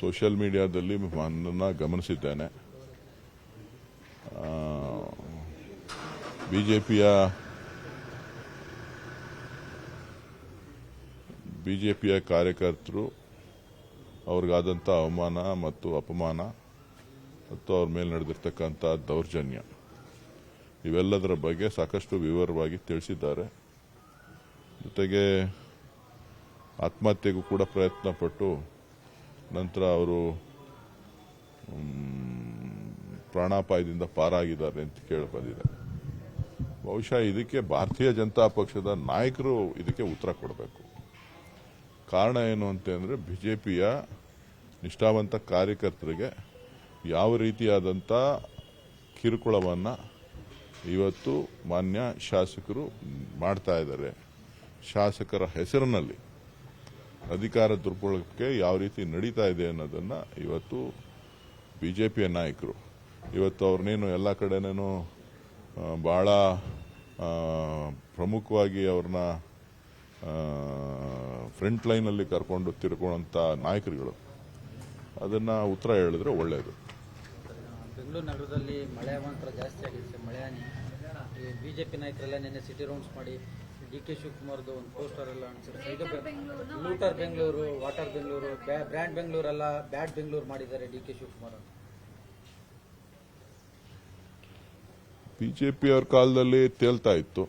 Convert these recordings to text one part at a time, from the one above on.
Social ಮೀಡಿಯಾದಲ್ಲಿ ನನ್ನನ್ನು ಗಮನಿಸಿದ್ದೇನೆ. ಬಿಜೆಪಿಯ ಕಾರ್ಯಕರ್ತರು ಅವ್ರಿಗಾದಂಥ ಅವಮಾನ ಮತ್ತು ಅಪಮಾನ ಮತ್ತು ಅವ್ರ ಮೇಲೆ ನಡೆದಿರ್ತಕ್ಕಂಥ ದೌರ್ಜನ್ಯ ಇವೆಲ್ಲದರ ಬಗ್ಗೆ ಸಾಕಷ್ಟು ವಿವರವಾಗಿ ತಿಳಿಸಿದ್ದಾರೆ. ಜೊತೆಗೆ ಆತ್ಮಹತ್ಯೆಗೂ ಕೂಡ ಪ್ರಯತ್ನ ಪಟ್ಟು ನಂತರ ಅವರು ಪ್ರಾಣಾಪಾಯದಿಂದ ಪಾರಾಗಿದ್ದಾರೆ ಅಂತ ಕೇಳಿಬಂದಿದೆ. ಬಹುಶಃ ಇದಕ್ಕೆ ಭಾರತೀಯ ಜನತಾ ಪಕ್ಷದ ನಾಯಕರು ಇದಕ್ಕೆ ಉತ್ತರ ಕೊಡಬೇಕು. ಕಾರಣ ಏನು ಅಂತಂದರೆ ಬಿಜೆಪಿಯ ನಿಷ್ಠಾವಂತ ಕಾರ್ಯಕರ್ತರಿಗೆ ಯಾವ ರೀತಿಯಾದಂಥ ಕಿರುಕುಳವನ್ನು ಇವತ್ತು ಮಾನ್ಯ ಶಾಸಕರು ಮಾಡ್ತಾ ಇದ್ದಾರೆ. ಶಾಸಕರ ಹೆಸರಿನಲ್ಲಿ ಅಧಿಕಾರ ದುರ್ಬಳಕೆ ಯಾವ ರೀತಿ ನಡೀತಾ ಇದೆ ಅನ್ನೋದನ್ನು ಇವತ್ತು ಬಿಜೆಪಿಯ ನಾಯಕರು ಇವತ್ತು ಅವ್ರನ್ನೇನು ಎಲ್ಲ ಕಡೆನೇನು ಬಹಳ ಪ್ರಮುಖವಾಗಿ ಅವ್ರನ್ನ ಫ್ರಂಟ್ ಲೈನಲ್ಲಿ ಕರ್ಕೊಂಡು ತಿರ್ಕೊಳ್ಳುವಂಥ ನಾಯಕರುಗಳು ಅದನ್ನು ಉತ್ತರ ಹೇಳಿದ್ರೆ ಒಳ್ಳೆಯದು. ಬೆಂಗಳೂರು ನಗರದಲ್ಲಿ ಮಳೆ ಮಾತ್ರ ಜಾಸ್ತಿ ಆಗಿದೆ. ಮಳೆ ಹಾನಿ ಬಿಜೆಪಿ ನಾಯಕರೆಲ್ಲ ನಿನ್ನೆ ಸಿಟಿ ರೌಂಡ್ಸ್ ಮಾಡಿ ಡಿ.ಕೆ. ಶಿವಕುಮಾರ್ದು ಒಂದು ಪೋಸ್ಟರ್ ಎಲ್ಲ ಅಂಟಿಸಿದ್ದಾರೆ. Looter Bengaluru, water Bengaluru, brand ಬೆಂಗಳೂರೆಲ್ಲ ಬ್ಯಾಡ್ ಬೆಂಗಳೂರು ಮಾಡಿದ್ದಾರೆ ಡಿ.ಕೆ. ಶಿವಕುಮಾರ್. ಬಿಜೆಪಿ ಅವ್ರ ಕಾಲದಲ್ಲಿ ತೇಲ್ತಾ ಇತ್ತು,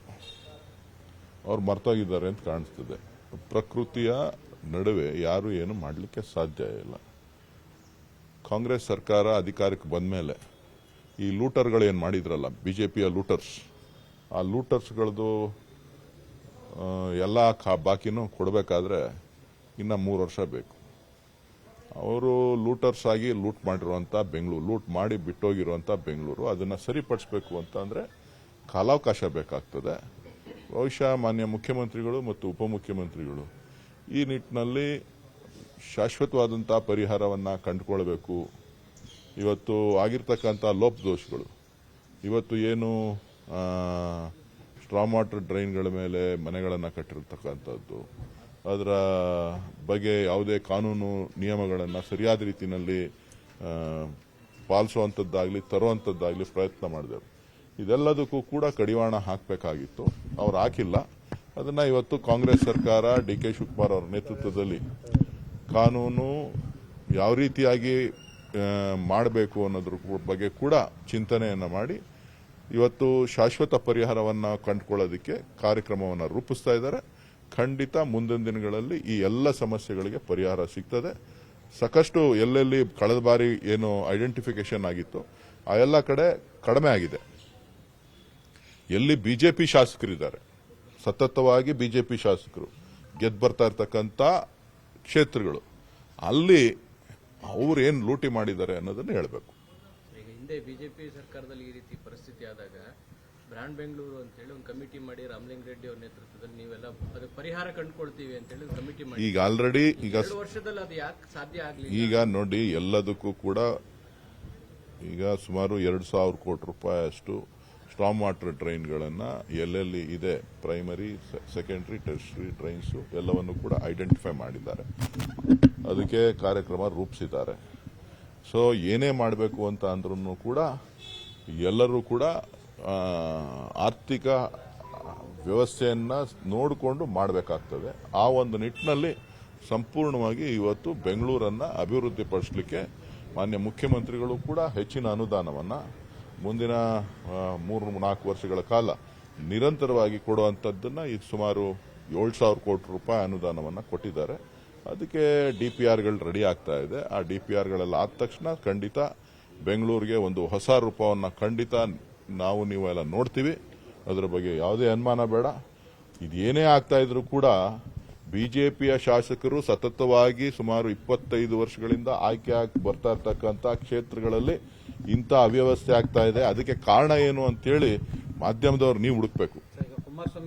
ಅವ್ರು ಮರ್ತೋಗಿದ್ದಾರೆ ಅಂತ ಕಾಣಿಸ್ತದೆ. ಪ್ರಕೃತಿಯ ನಡುವೆ ಯಾರು ಏನು ಮಾಡಲಿಕ್ಕೆ ಸಾಧ್ಯ ಇಲ್ಲ. ಕಾಂಗ್ರೆಸ್ ಸರ್ಕಾರ ಅಧಿಕಾರಕ್ಕೆ ಬಂದ ಮೇಲೆ ಈ ಲೂಟರ್ಗಳು ಏನು ಮಾಡಿದ್ರಲ್ಲ, ಬಿಜೆಪಿಯ ಲೂಟರ್ಸ್, ಆ ಲೂಟರ್ಸ್ಗಳದ್ದು ಎಲ್ಲ ಬಾಕಿನೂ ಕೊಡಬೇಕಾದ್ರೆ ಇನ್ನು 3 ವರ್ಷ ಬೇಕು. ಅವರು ಲೂಟರ್ಸ್ ಆಗಿ ಲೂಟ್ ಮಾಡಿರುವಂಥ ಬೆಂಗಳೂರು, ಲೂಟ್ ಮಾಡಿ ಬಿಟ್ಟೋಗಿರುವಂಥ ಬೆಂಗಳೂರು, ಅದನ್ನು ಸರಿಪಡಿಸಬೇಕು ಅಂತಂದರೆ ಕಾಲಾವಕಾಶ ಬೇಕಾಗ್ತದೆ. ಬಹುಶಃ ಮಾನ್ಯ ಮುಖ್ಯಮಂತ್ರಿಗಳು ಮತ್ತು ಉಪಮುಖ್ಯಮಂತ್ರಿಗಳು ಈ ನಿಟ್ಟಿನಲ್ಲಿ ಶಾಶ್ವತವಾದಂಥ ಪರಿಹಾರವನ್ನು ಕಂಡುಕೊಳ್ಬೇಕು. ಇವತ್ತು ಆಗಿರ್ತಕ್ಕಂಥ ಲೋಪದೋಷಗಳು, ಇವತ್ತು ಏನು ಸ್ಟ್ರಾಮ್ ವಾಟರ್ ಡ್ರೈನ್ಗಳ ಮೇಲೆ ಮನೆಗಳನ್ನು ಕಟ್ಟಿರ್ತಕ್ಕಂಥದ್ದು, ಅದರ ಬಗ್ಗೆ ಯಾವುದೇ ಕಾನೂನು ನಿಯಮಗಳನ್ನು ಸರಿಯಾದ ರೀತಿಯಲ್ಲಿ ಪಾಲಿಸುವಂಥದ್ದಾಗಲಿ ತರುವಂಥದ್ದಾಗಲಿ ಪ್ರಯತ್ನ ಮಾಡಿದೆವು. ಇದೆಲ್ಲದಕ್ಕೂ ಕೂಡ ಕಡಿವಾಣ ಹಾಕಬೇಕಾಗಿತ್ತು, ಅವ್ರು ಹಾಕಿಲ್ಲ. ಅದನ್ನು ಇವತ್ತು ಕಾಂಗ್ರೆಸ್ ಸರ್ಕಾರ ಡಿ.ಕೆ. ಶಿವಕುಮಾರ್ ಅವರ ನೇತೃತ್ವದಲ್ಲಿ ಕಾನೂನು ಯಾವ ರೀತಿಯಾಗಿ ಮಾಡಬೇಕು ಅನ್ನೋದ್ರ ಬಗ್ಗೆ ಕೂಡ ಚಿಂತನೆಯನ್ನು ಮಾಡಿ ಇವತ್ತು ಶಾಶ್ವತ ಪರಿಹಾರವನ್ನು ಕಂಡುಕೊಳ್ಳೋದಕ್ಕೆ ಕಾರ್ಯಕ್ರಮವನ್ನು ರೂಪಿಸ್ತಾ ಇದ್ದಾರೆ. ಖಂಡಿತ ಮುಂದಿನ ದಿನಗಳಲ್ಲಿ ಈ ಎಲ್ಲ ಸಮಸ್ಯೆಗಳಿಗೆ ಪರಿಹಾರ ಸಿಗ್ತದೆ. ಸಾಕಷ್ಟು ಎಲ್ಲೆಲ್ಲಿ ಕಳೆದ ಬಾರಿ ಏನು ಐಡೆಂಟಿಫಿಕೇಶನ್ ಆಗಿತ್ತು ಆ ಎಲ್ಲ ಕಡೆ ಕಡಿಮೆ ಆಗಿದೆ. ಎಲ್ಲಿ ಬಿಜೆಪಿ ಶಾಸಕರಿದ್ದಾರೆ, ಸತತವಾಗಿ ಬಿಜೆಪಿ ಶಾಸಕರು ಗೆದ್ದು ಬರ್ತಾ ಇರ್ತಕ್ಕಂಥ ಕ್ಷೇತ್ರಗಳು, ಅಲ್ಲಿ ಅವ್ರು ಏನು ಲೂಟಿ ಮಾಡಿದ್ದಾರೆ ಅನ್ನೋದನ್ನು ಹೇಳಬೇಕು. ಈಗ ಹಿಂದೆ ಬಿಜೆಪಿ ಸರ್ಕಾರದಲ್ಲಿ ಈ ರೀತಿ ಪರಿಸ್ಥಿತಿ ಆದಾಗ ಬ್ರಾಂಡ್ ಬೆಂಗಳೂರು ಅಂತೇಳಿ ಒಂದು ಕಮಿಟಿ ಮಾಡಿ ರಾಮಲಿಂಗ ರೆಡ್ಡಿ ಅವರ ನೇತೃತ್ವದಲ್ಲಿ ನೀವೆಲ್ಲ ಅದಕ್ಕೆ ಪರಿಹಾರ ಕಂಡುಕೊಳ್ತೀವಿ ಅಂತೇಳಿ ಕಮಿಟಿ ಮಾಡಿ ಈಗ ಆಲ್ರೆಡಿ ಈಗ 2 ವರ್ಷದಲ್ಲಿ ಅದು ಯಾಕೆ ಸಾಧ್ಯ ಆಗಲಿಲ್ಲ? ಈಗ ನೋಡಿ, ಎಲ್ಲದಕ್ಕೂ ಕೂಡ ಈಗ ಸುಮಾರು 2,000 ಕೋಟಿ ರೂಪಾಯಿ ಅಷ್ಟು ಸ್ಟ್ರಾಮ್ ವಾಟರ್ ಡ್ರೈನ್ಗಳನ್ನು ಎಲ್ಲೆಲ್ಲಿ ಇದೆ, ಪ್ರೈಮರಿ, ಸೆಕೆಂಡರಿ, ಟೆರ್ಷರಿ ಡ್ರೈನ್ಸು ಎಲ್ಲವನ್ನು ಕೂಡ ಐಡೆಂಟಿಫೈ ಮಾಡಿದ್ದಾರೆ. ಅದಕ್ಕೆ ಕಾರ್ಯಕ್ರಮ ರೂಪಿಸಿದ್ದಾರೆ. ಸೊ ಏನೇ ಮಾಡಬೇಕು ಅಂತ ಅಂದ್ರೂ ಕೂಡ ಎಲ್ಲರೂ ಕೂಡ ಆರ್ಥಿಕ ವ್ಯವಸ್ಥೆಯನ್ನು ನೋಡಿಕೊಂಡು ಮಾಡಬೇಕಾಗ್ತದೆ. ಆ ಒಂದು ನಿಟ್ಟಿನಲ್ಲಿ ಸಂಪೂರ್ಣವಾಗಿ ಇವತ್ತು ಬೆಂಗಳೂರನ್ನು ಅಭಿವೃದ್ಧಿಪಡಿಸಲಿಕ್ಕೆ ಮಾನ್ಯ ಮುಖ್ಯಮಂತ್ರಿಗಳು ಕೂಡ ಹೆಚ್ಚಿನ ಅನುದಾನವನ್ನು ಮುಂದಿನ 3-4 ವರ್ಷಗಳ ಕಾಲ ನಿರಂತರವಾಗಿ ಕೊಡುವಂಥದ್ದನ್ನು ಈಗ ಸುಮಾರು 7,000 ಕೋಟಿ ರೂಪಾಯಿ ಅನುದಾನವನ್ನು ಕೊಟ್ಟಿದ್ದಾರೆ. ಅದಕ್ಕೆ DPRಗಳು ರೆಡಿ ಆಗ್ತಾ ಇದೆ. ಆ DPRಗಳೆಲ್ಲ ಆದ ತಕ್ಷಣ ಖಂಡಿತ ಬೆಂಗಳೂರಿಗೆ ಒಂದು ಹೊಸ ರೂಪವನ್ನು ಖಂಡಿತ ನೀವೆಲ್ಲ ನೋಡ್ತೀವಿ. ಅದರ ಬಗ್ಗೆ ಯಾವುದೇ ಅನುಮಾನ ಬೇಡ. ಇದೇನೇ ಆಗ್ತಾ ಇದ್ರೂ ಕೂಡ ಬಿಜೆಪಿಯ ಶಾಸಕರು ಸತತವಾಗಿ ಸುಮಾರು 25 ವರ್ಷಗಳಿಂದ ಆಯ್ಕೆ ಆಗಿ ಬರ್ತಾ ಇರ್ತಕ್ಕಂಥ ಕ್ಷೇತ್ರಗಳಲ್ಲಿ ಇಂಥ ಅವ್ಯವಸ್ಥೆ ಆಗ್ತಾ ಇದೆ. ಅದಕ್ಕೆ ಕಾರಣ ಏನು ಅಂತೇಳಿ ಮಾಧ್ಯಮದವ್ರು ನೀವು ಹುಡುಕ್ಬೇಕು.